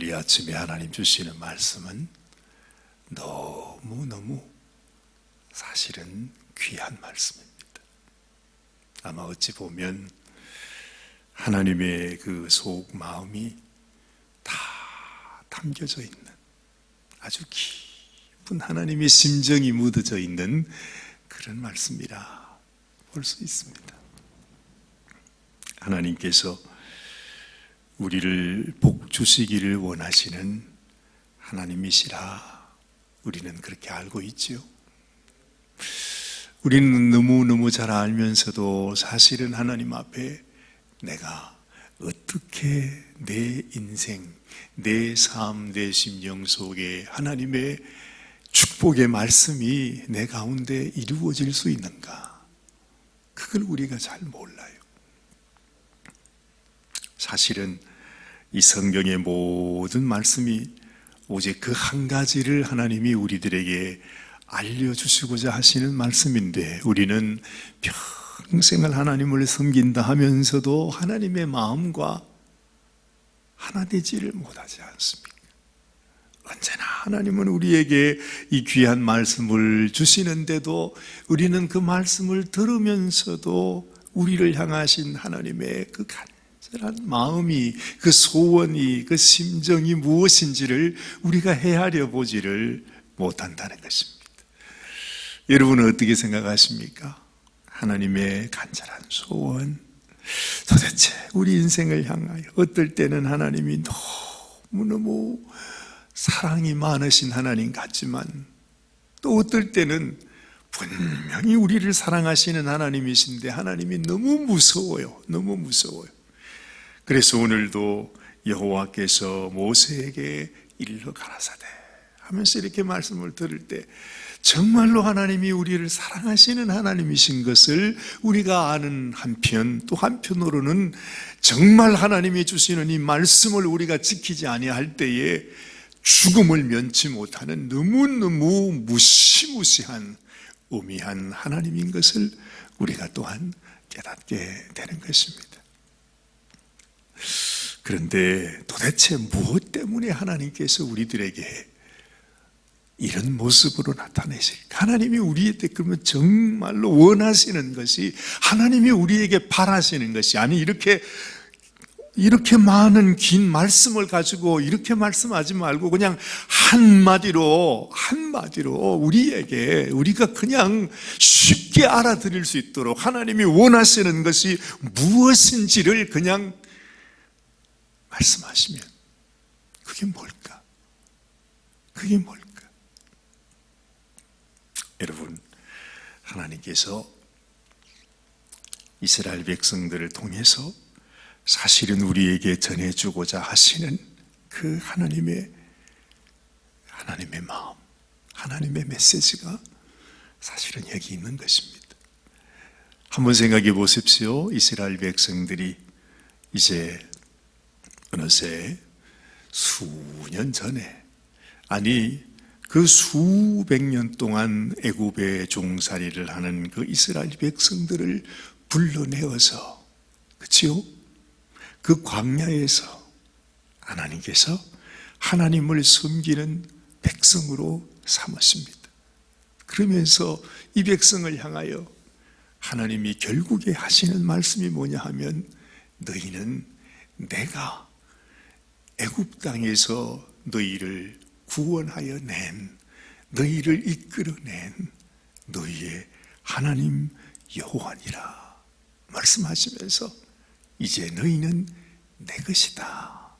이 아침에 하나님 주시는 말씀은 너무너무 사실은 귀한 말씀입니다. 아마 어찌 보면 하나님의 그 속 마음이 다 담겨져 있는 아주 깊은 하나님의 심정이 묻어져 있는 그런 말씀이라 볼 수 있습니다. 하나님께서 우리를 복 주시기를 원하시는 하나님이시라 우리는 그렇게 알고 있지요. 우리는 너무너무 잘 알면서도 사실은 하나님 앞에 내가 어떻게 내 인생, 내 삶, 내 심령 속에 하나님의 축복의 말씀이 내 가운데 이루어질 수 있는가? 그걸 우리가 잘 몰라요. 사실은 이 성경의 모든 말씀이 오직 그 한 가지를 하나님이 우리들에게 알려주시고자 하시는 말씀인데 우리는 평생을 하나님을 섬긴다 하면서도 하나님의 마음과 하나 되지를 못하지 않습니까? 언제나 하나님은 우리에게 이 귀한 말씀을 주시는데도 우리는 그 말씀을 들으면서도 우리를 향하신 하나님의 그 간절한 마음이, 그 소원이, 그 심정이 무엇인지를 우리가 헤아려 보지를 못한다는 것입니다. 여러분은 어떻게 생각하십니까? 하나님의 간절한 소원, 도대체 우리 인생을 향하여 어떨 때는 하나님이 너무너무 사랑이 많으신 하나님 같지만 또 어떨 때는 분명히 우리를 사랑하시는 하나님이신데 하나님이 너무 무서워요. 너무 무서워요. 그래서 오늘도 여호와께서 모세에게 일러 가라사대 하면서 이렇게 말씀을 들을 때 정말로 하나님이 우리를 사랑하시는 하나님이신 것을 우리가 아는 한편, 또 한편으로는 정말 하나님이 주시는 이 말씀을 우리가 지키지 아니할 때에 죽음을 면치 못하는 너무너무 무시무시한 우미한 하나님인 것을 우리가 또한 깨닫게 되는 것입니다. 그런데 도대체 무엇 때문에 하나님께서 우리들에게 이런 모습으로 나타내실까? 하나님이 우리에게 그러면 정말로 원하시는 것이, 하나님이 우리에게 바라시는 것이, 아니 이렇게 많은 긴 말씀을 가지고 이렇게 말씀하지 말고 그냥 한마디로 우리에게, 우리가 그냥 쉽게 알아들을 수 있도록 하나님이 원하시는 것이 무엇인지를 그냥 말씀하시면 그게 뭘까? 그게 뭘까? 여러분, 하나님께서 이스라엘 백성들을 통해서 사실은 우리에게 전해주고자 하시는 그 하나님의 마음, 하나님의 메시지가 사실은 여기 있는 것입니다. 한번 생각해 보십시오. 이스라엘 백성들이 이제 어느새 수년 전에, 아니 그 수백 년 동안 애굽에 종살이를 하는 그 이스라엘 백성들을 불러내어서, 그치요? 그 광야에서 하나님께서 하나님을 섬기는 백성으로 삼으십니다. 그러면서 이 백성을 향하여 하나님이 결국에 하시는 말씀이 뭐냐 하면, 너희는 내가 애굽 땅에서 너희를 구원하여 낸, 너희를 이끌어낸 너희의 하나님 여호와니라 말씀하시면서 이제 너희는 내 것이다,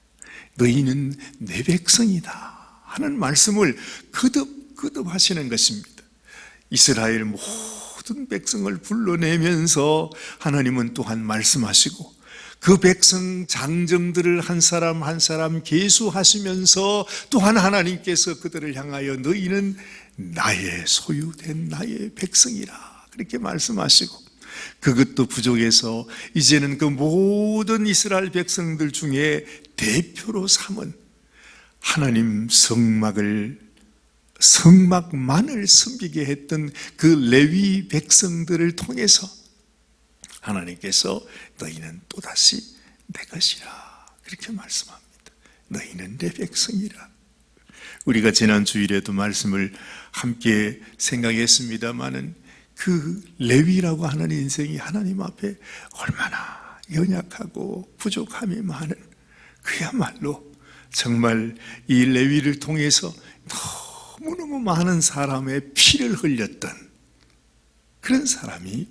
너희는 내 백성이다 하는 말씀을 거듭 하시는 것입니다. 이스라엘 모든 백성을 불러내면서 하나님은 또한 말씀하시고 그 백성 장정들을 한 사람 한 사람 계수하시면서 또한 하나님께서 그들을 향하여 너희는 나의 소유된 나의 백성이라 그렇게 말씀하시고, 그것도 부족해서 이제는 그 모든 이스라엘 백성들 중에 대표로 삼은 하나님 성막만을 섬기게 했던 그 레위 백성들을 통해서 하나님께서 너희는 또다시 내 것이라 그렇게 말씀합니다. 너희는 내 백성이라. 우리가 지난 주일에도 말씀을 함께 생각했습니다마는 그 레위라고 하는 인생이 하나님 앞에 얼마나 연약하고 부족함이 많은, 그야말로 정말 이 레위를 통해서 너무너무 많은 사람의 피를 흘렸던 그런 사람이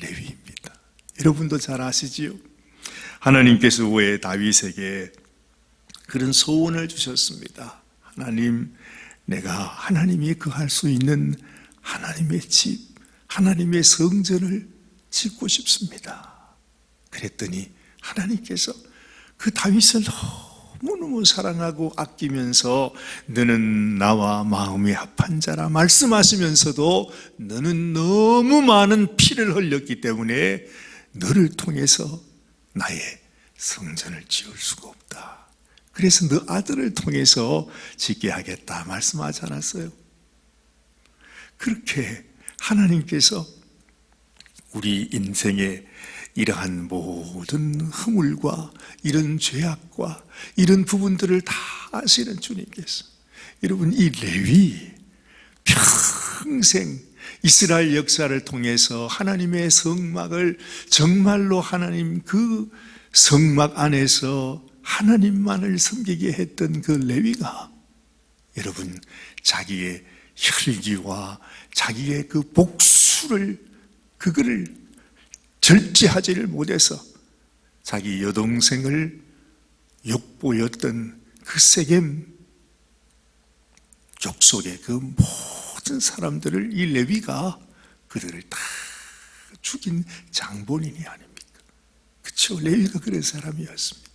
레위입니다. 여러분도 잘 아시지요? 하나님께서 왜 다윗에게 그런 소원을 주셨습니다. 하나님, 내가 하나님이 거할 수 있는 하나님의 집, 하나님의 성전을 짓고 싶습니다. 그랬더니 하나님께서 그 다윗을 너무너무 사랑하고 아끼면서 너는 나와 마음이 합한 자라 말씀하시면서도 너는 너무 많은 피를 흘렸기 때문에 너를 통해서 나의 성전을 지을 수가 없다. 그래서 너 아들을 통해서 짓게 하겠다 말씀하지 않았어요? 그렇게 하나님께서 우리 인생에 이러한 모든 허물과 이런 죄악과 이런 부분들을 다 아시는 주님께서, 여러분, 이 레위 평생 이스라엘 역사를 통해서 하나님의 성막을 정말로 하나님 그 성막 안에서 하나님만을 섬기게 했던 그 레위가, 여러분, 자기의 혈기와 자기의 그 복수를, 그거를 절제하지를 못해서 자기 여동생을 욕보였던 그 세겜 족속의 그 모든 사람들을 이 레위가 그들을 다 죽인 장본인이 아닙니까? 그렇죠? 레위가 그런 사람이었습니다.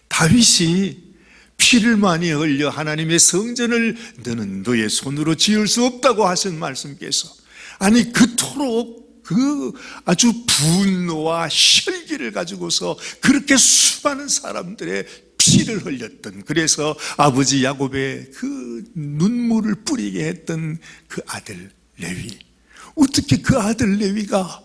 다윗이 피를 많이 흘려 하나님의 성전을 너는 너의 손으로 지을 수 없다고 하신 말씀께서, 아니 그토록 그 아주 분노와 혈기를 가지고서 그렇게 수많은 사람들의 피를 흘렸던, 그래서 아버지 야곱의 그 눈물을 뿌리게 했던 그 아들 레위, 어떻게 그 아들 레위가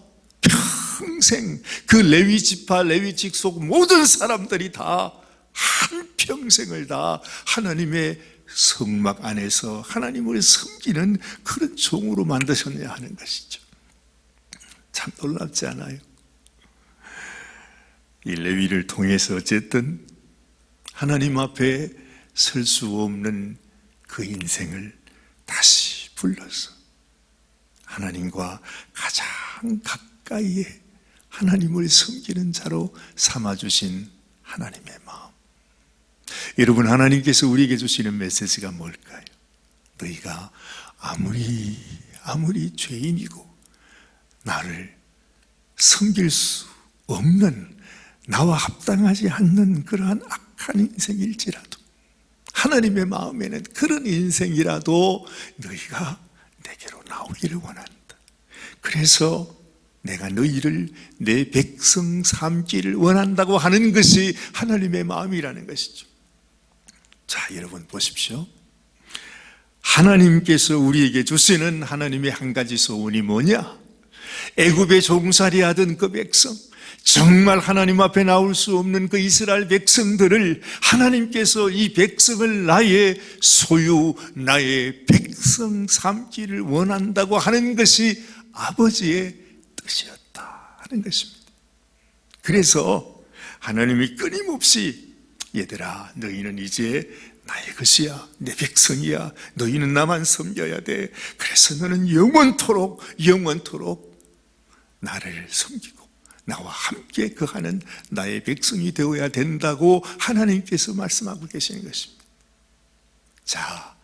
평생 그 레위 지파 레위 직속 모든 사람들이 다 한평생을 다 하나님의 성막 안에서 하나님을 섬기는 그런 종으로 만드셨냐 하는 것이죠. 참 놀랍지 않아요? 이 레위를 통해서 어쨌든 하나님 앞에 설 수 없는 그 인생을 다시 불러서 하나님과 가장 가까이에 하나님을 섬기는 자로 삼아주신 하나님의 마음. 여러분, 하나님께서 우리에게 주시는 메시지가 뭘까요? 너희가 아무리 죄인이고 나를 섬길 수 없는, 나와 합당하지 않는 그러한 악한 인생일지라도, 하나님의 마음에는 그런 인생이라도 너희가 내게로 나오기를 원한다. 그래서 내가 너희를 내 백성 삼기를 원한다고 하는 것이 하나님의 마음이라는 것이죠. 자, 여러분 보십시오. 하나님께서 우리에게 주시는 하나님의 한 가지 소원이 뭐냐? 애굽에 종살이 하던 그 백성, 정말 하나님 앞에 나올 수 없는 그 이스라엘 백성들을 하나님께서 이 백성을 나의 소유, 나의 백성 삼기를 원한다고 하는 것이 아버지의 뜻이었다 하는 것입니다. 그래서 하나님이 끊임없이 얘들아, 너희는 이제 나의 것이야, 내 백성이야, 너희는 나만 섬겨야 돼. 그래서 너는 영원토록 나를 섬기고 나와 함께 거하는 나의 백성이 되어야 된다고 하나님께서 말씀하고 계시는 것입니다. 자,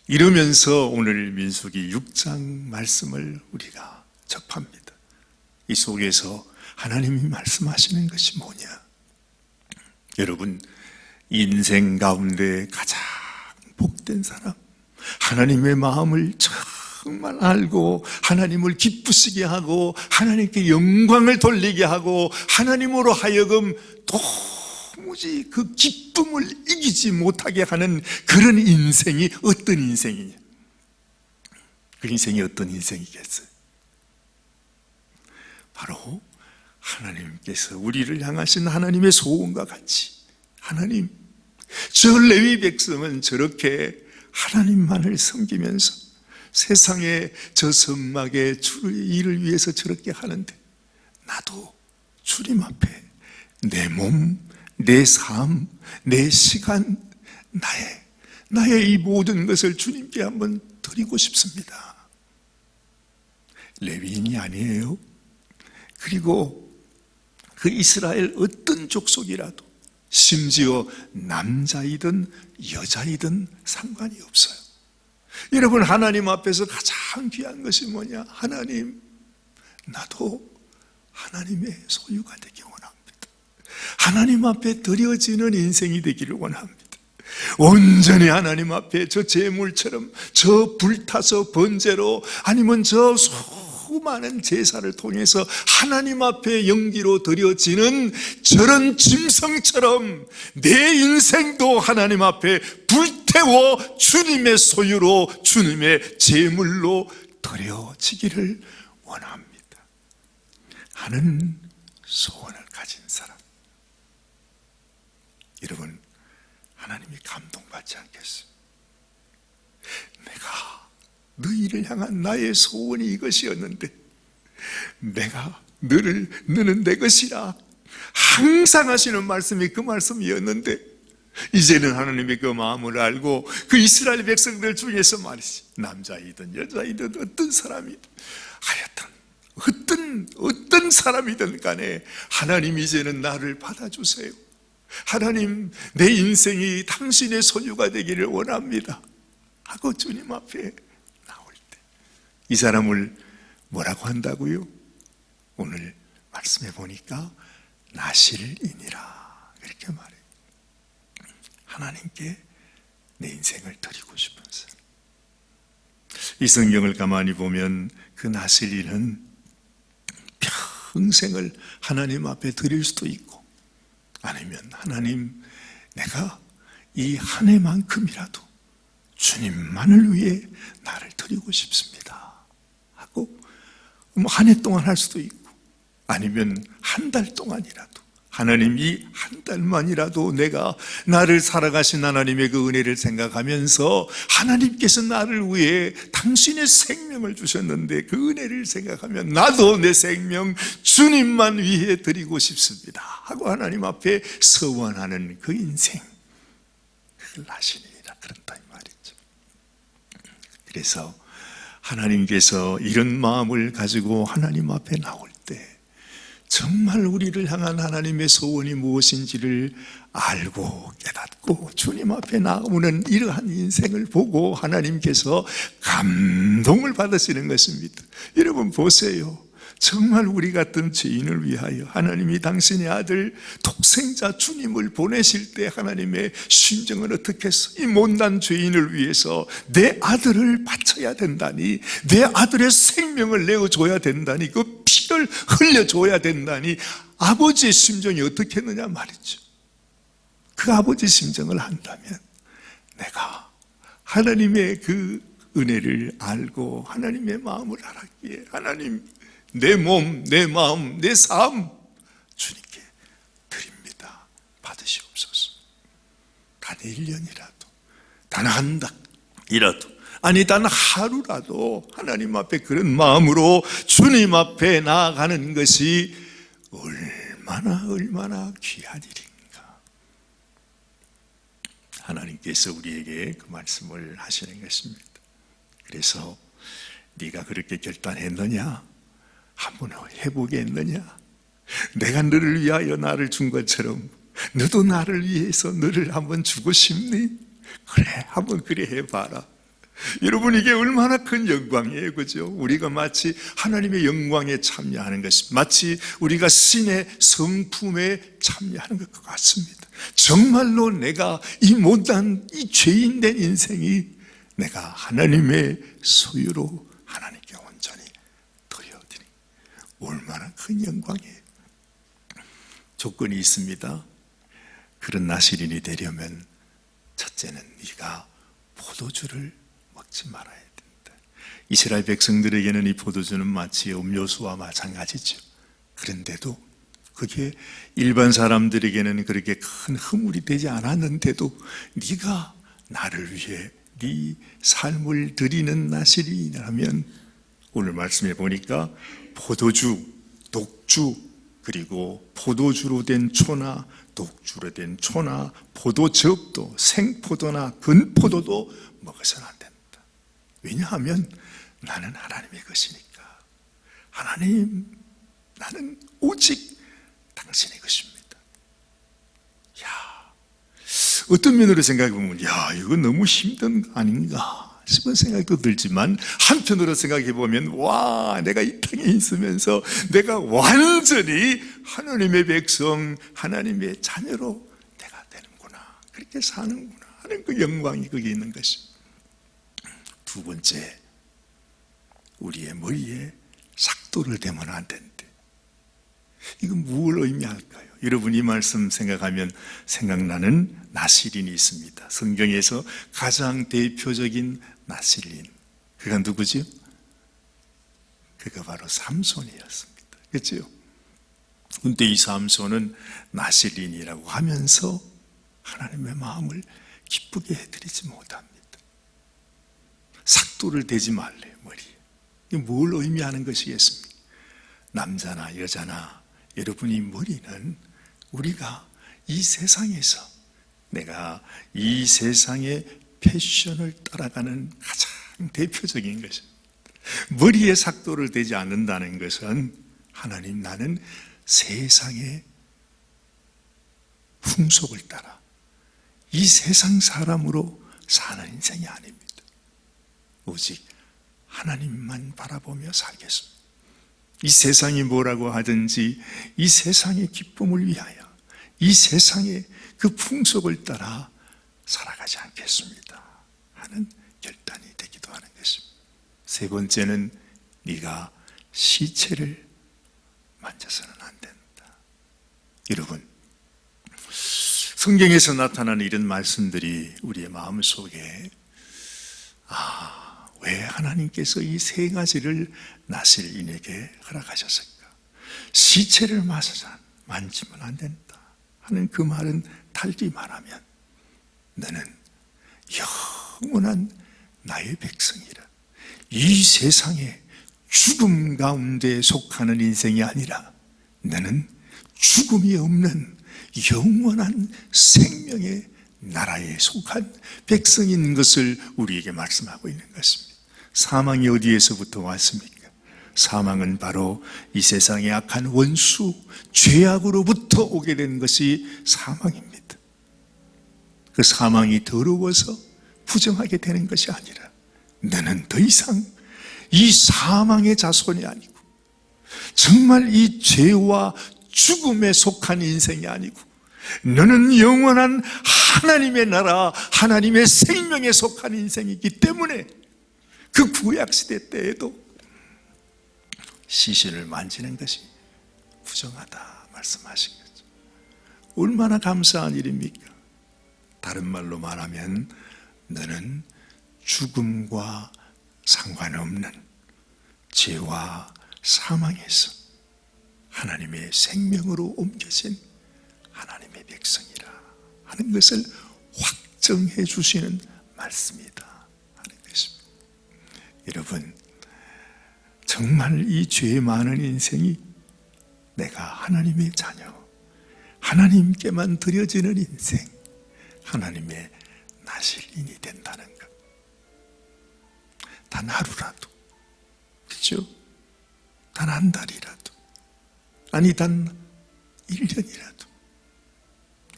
이러면서 오늘 민수기 6장 말씀을 우리가 접합니다. 이 속에서 하나님이 말씀하시는 것이 뭐냐? 여러분, 인생 가운데 가장 복된 사람, 하나님의 마음을 정말 알고 하나님을 기쁘시게 하고 하나님께 영광을 돌리게 하고 하나님으로 하여금 도무지 그 기쁨을 이기지 못하게 하는 그런 인생이 어떤 인생이냐? 그 인생이 어떤 인생이겠어요? 바로 하나님께서 우리를 향하신 하나님의 소원과 같이, 하나님, 저 레위 백성은 저렇게 하나님만을 섬기면서 세상에 저 성막의 주의 일을 위해서 저렇게 하는데, 나도 주님 앞에 내 몸, 내 삶, 내 시간, 나의 이 모든 것을 주님께 한번 드리고 싶습니다. 레위인이 아니에요. 그리고 그 이스라엘 어떤 족속이라도, 심지어 남자이든 여자이든 상관이 없어요. 여러분, 하나님 앞에서 가장 귀한 것이 뭐냐? 하나님, 나도 하나님의 소유가 되기 원합니다. 하나님 앞에 드려지는 인생이 되기를 원합니다. 온전히 하나님 앞에 저 제물처럼, 저 불타서 번제로, 아니면 저 수많은 제사를 통해서 하나님 앞에 연기로 드려지는 저런 짐승처럼 내 인생도 하나님 앞에 불태워 주님의 소유로, 주님의 제물로 드려지기를 원합니다 하는 소원을 가진 사람, 여러분, 하나님이 감동받지 않겠어요? 내가 너희를 향한 나의 소원이 이것이었는데, 내가 너는 내 것이라 항상 하시는 말씀이 그 말씀이었는데, 이제는 하나님의 그 마음을 알고 그 이스라엘 백성들 중에서 말이지, 남자이든 여자이든 어떤 사람이든 하여튼 어떤 사람이든 간에 하나님, 이제는 나를 받아주세요. 하나님, 내 인생이 당신의 소유가 되기를 원합니다 하고 주님 앞에 나올 때, 이 사람을 뭐라고 한다고요? 오늘 말씀해 보니까 나실인이라 이렇게 말해요. 하나님께 내 인생을 드리고 싶은 사람. 이 성경을 가만히 보면 그 나실인은 평생을 하나님 앞에 드릴 수도 있고, 아니면 하나님, 내가 이 한 해만큼이라도 주님만을 위해 나를 드리고 싶습니다 하고 한 해 동안 할 수도 있고, 아니면 한 달 동안이라도, 하나님, 이 한 달만이라도 내가 나를 살아가신 하나님의 그 은혜를 생각하면서, 하나님께서 나를 위해 당신의 생명을 주셨는데 그 은혜를 생각하면 나도 내 생명 주님만 위해 드리고 싶습니다 하고 하나님 앞에 서원하는 그 인생, 그걸 나신이라 그런다 이 말이죠. 그래서 하나님께서 이런 마음을 가지고 하나님 앞에 나올 때, 정말 우리를 향한 하나님의 소원이 무엇인지를 알고 깨닫고 주님 앞에 나오는 이러한 인생을 보고 하나님께서 감동을 받으시는 것입니다. 여러분 보세요. 정말 우리 같은 죄인을 위하여 하나님이 당신의 아들 독생자 주님을 보내실 때 하나님의 심정은 어떻겠어? 이 못난 죄인을 위해서 내 아들을 바쳐야 된다니, 내 아들의 생명을 내어줘야 된다니, 그 피를 흘려줘야 된다니, 아버지의 심정이 어떻겠느냐 말이죠. 그 아버지 심정을 한다면 내가 하나님의 그 은혜를 알고 하나님의 마음을 알았기에, 하나님, 내 몸, 내 마음, 내 삶 주님께 드립니다. 받으시옵소서. 단 1년이라도, 단 한 달이라도, 아니 단 하루라도 하나님 앞에 그런 마음으로 주님 앞에 나아가는 것이 얼마나 귀한 일인가. 하나님께서 우리에게 그 말씀을 하시는 것입니다. 그래서 네가 그렇게 결단했느냐? 한번 해보겠느냐? 내가 너를 위하여 나를 준 것처럼 너도 나를 위해서 너를 한번 주고 싶니? 그래, 한번 그래 해봐라. 여러분, 이게 얼마나 큰 영광이에요, 그죠? 우리가 마치 하나님의 영광에 참여하는 것이, 마치 우리가 신의 성품에 참여하는 것 같습니다. 정말로 내가 이 못난 이 죄인된 인생이 내가 하나님의 소유로 하나님께 온전히 드려드리니 얼마나 큰 영광이에요. 조건이 있습니다. 그런 나실인이 되려면 첫째는 네가 포도주를 먹지 말아야 된다. 이스라엘 백성들에게는 이 포도주는 마치 음료수와 마찬가지죠. 그런데도 그게 일반 사람들에게는 그렇게 큰 허물이 되지 않았는데도 네가 나를 위해 네 삶을 드리는 나실이라면, 오늘 말씀해 보니까 포도주, 녹주, 그리고 포도주로 된 초나 녹주로 된 초나 포도즙도 생포도나 건포도도 먹어서는 안 된다. 왜냐하면 나는 하나님의 것이니까. 하나님, 나는 오직 당신의 것입니다. 야, 어떤 면으로 생각해보면 야, 이거 너무 힘든 거 아닌가 싶은 생각도 들지만, 한편으로 생각해보면 와, 내가 이 땅에 있으면서 내가 완전히 하나님의 백성, 하나님의 자녀로 내가 되는구나, 그렇게 사는구나 하는 그 영광이 거기에 있는 것입니다. 두 번째, 우리의 머리에 삭도를 대면 안 된대. 이건 무엇을 의미할까요? 여러분, 이 말씀 생각하면 생각나는 나실인이 있습니다. 성경에서 가장 대표적인 나실인, 그가 누구죠? 그가 바로 삼손이었습니다. 그렇죠? 그런데 이 삼손은 나실인이라고 하면서 하나님의 마음을 기쁘게 해드리지 못합니다. 삭도를 대지 말래요, 머리에. 이게 뭘 의미하는 것이겠습니까? 남자나 여자나 여러분이 머리는 우리가 이 세상에서, 내가 이 세상의 패션을 따라가는 가장 대표적인 것입니다. 머리에 삭도를 대지 않는다는 것은, 하나님, 나는 세상의 풍속을 따라 이 세상 사람으로 사는 인생이 아닙니다. 오직 하나님만 바라보며 살겠습니다. 이 세상이 뭐라고 하든지 이 세상의 기쁨을 위하여, 이 세상의 그 풍속을 따라 살아가지 않겠습니다 하는 결단이 되기도 하는 것입니다. 세 번째는 네가 시체를 만져서는 안 된다. 여러분, 성경에서 나타나는 이런 말씀들이 우리의 마음속에 왜 하나님께서 이 세 가지를 나실인에게 허락하셨을까? 시체를 만지면 안 된다 하는 그 말은 달리 말하면, 너는 영원한 나의 백성이라. 이 세상에 죽음 가운데 속하는 인생이 아니라 너는 죽음이 없는 영원한 생명의 나라에 속한 백성인 것을 우리에게 말씀하고 있는 것입니다. 사망이 어디에서부터 왔습니까? 사망은 바로 이 세상의 악한 원수, 죄악으로부터 오게 된 것이 사망입니다. 그 사망이 더러워서 부정하게 되는 것이 아니라, 너는 더 이상 이 사망의 자손이 아니고, 정말 이 죄와 죽음에 속한 인생이 아니고, 너는 영원한 하나님의 나라, 하나님의 생명에 속한 인생이기 때문에 그 구약시대 때에도 시신을 만지는 것이 부정하다 말씀하신 거죠. 얼마나 감사한 일입니까? 다른 말로 말하면 너는 죽음과 상관없는 죄와 사망에서 하나님의 생명으로 옮겨진 하나님의 백성이라 하는 것을 확정해 주시는 말씀이다 하는 것입니다. 여러분, 정말 이 죄 많은 인생이 내가 하나님의 자녀, 하나님께만 드려지는 인생, 하나님의 나실인이 된다는 것. 단 하루라도, 그렇죠? 단 한 달이라도, 아니 단 1년이라도.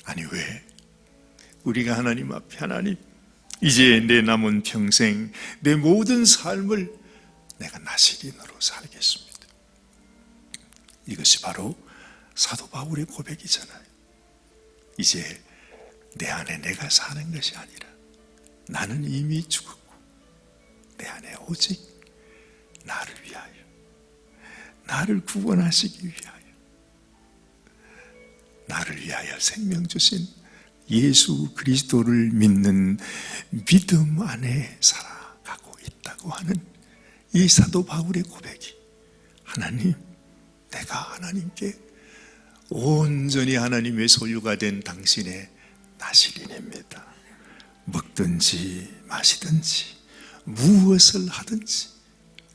아니, 왜? 우리가 하나님 앞에, 하나님, 이제 내 남은 평생, 내 모든 삶을 내가 나실인으로 살겠습니다. 이것이 바로 사도 바울의 고백이잖아요. 이제 내 안에 내가 사는 것이 아니라 나는 이미 죽었고 내 안에 오직 나를 위하여, 나를 구원하시기 위하여, 나를 위하여 생명 주신 예수 그리스도를 믿는 믿음 안에 살아가고 있다고 하는 이 사도 바울의 고백이, 하나님, 내가 하나님께 온전히 하나님의 소유가 된 당신의 나시린입니다. 먹든지 마시든지 무엇을 하든지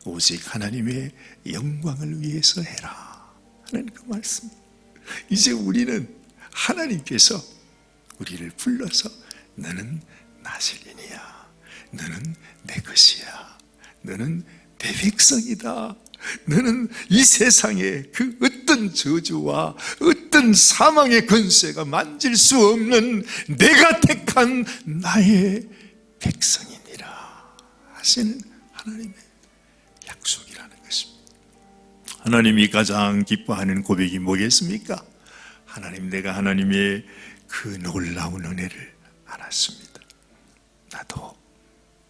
오직 하나님의 영광을 위해서 해라 하는 그 말씀. 이제 우리는 하나님께서 우리를 불러서 너는 나실인이야, 너는 내 것이야, 너는 내 백성이다, 너는 이 세상의 그 어떤 저주와 어떤 사망의 권세가 만질 수 없는 내가 택한 나의 백성이니라 하시는 하나님의 약속이라는 것입니다. 하나님이 가장 기뻐하는 고백이 뭐겠습니까? 하나님, 내가 하나님의 그 놀라운 은혜를 알았습니다. 나도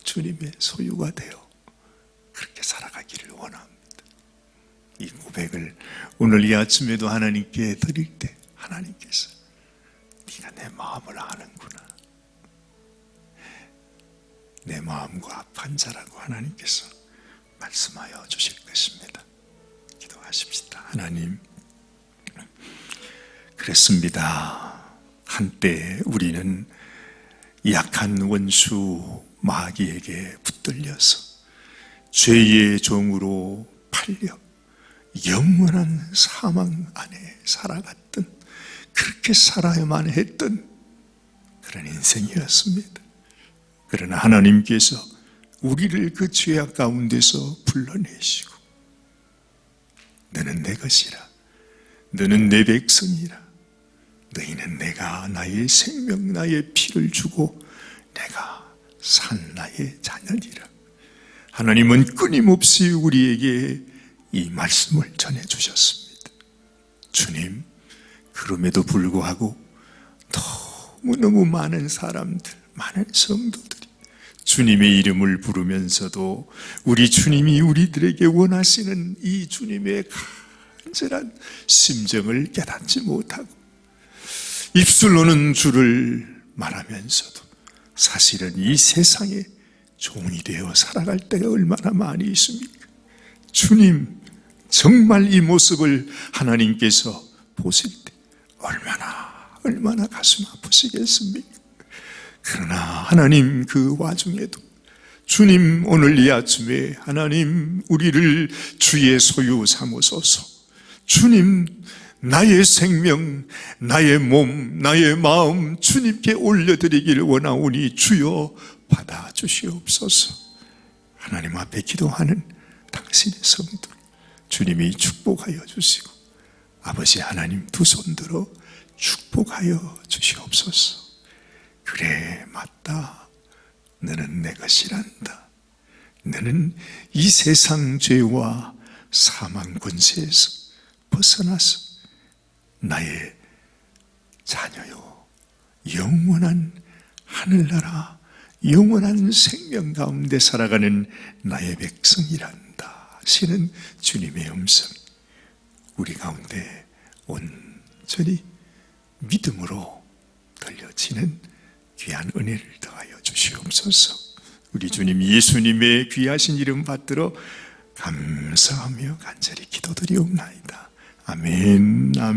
주님의 소유가 되어 그렇게 살아가기를 원합니다. 이 고백을 오늘 이 아침에도 하나님께 드릴 때 하나님께서 네가 내 마음을 아는구나, 내 마음과 합한 자라고 하나님께서 말씀하여 주실 것입니다. 기도하십시다. 하나님, 그랬습니다. 한때 우리는 약한 원수 마귀에게 붙들려서 죄의 종으로 팔려 영원한 사망 안에 살아갔던, 그렇게 살아야만 했던 그런 인생이었습니다. 그러나 하나님께서 우리를 그 죄악 가운데서 불러내시고 너는 내 것이라, 너는 내 백성이라, 너희는 내가 나의 생명 나의 피를 주고 내가 산 나의 자녀니라. 하나님은 끊임없이 우리에게 이 말씀을 전해주셨습니다. 주님, 그럼에도 불구하고 너무너무 많은 사람들, 많은 성도들이 주님의 이름을 부르면서도 우리 주님이 우리들에게 원하시는 이 주님의 간절한 심정을 깨닫지 못하고 입술로는 주를 말하면서도 사실은 이 세상에 종이 되어 살아갈 때가 얼마나 많이 있습니까? 주님, 정말 이 모습을 하나님께서 보실 때 얼마나 가슴 아프시겠습니까? 그러나 하나님, 그 와중에도 주님, 오늘 이 아침에 하나님 우리를 주의 소유 삼으소서. 주님, 나의 생명, 나의 몸, 나의 마음 주님께 올려드리기를 원하오니 주여 받아주시옵소서. 하나님 앞에 기도하는 당신의 성들 주님이 축복하여 주시고, 아버지 하나님 두 손 들어 축복하여 주시옵소서. 그래, 맞다. 너는 내 것이란다. 너는 이 세상 죄와 사망 권세에서 벗어나서 나의 자녀요, 영원한 하늘나라, 영원한 생명 가운데 살아가는 나의 백성이란다 하시는 주님의 음성, 우리 가운데 온전히 믿음으로 들려지는 귀한 은혜를 더하여 주시옵소서. 우리 주님 예수님의 귀하신 이름 받들어 감사하며 간절히 기도드리옵나이다. 아멘, 아멘.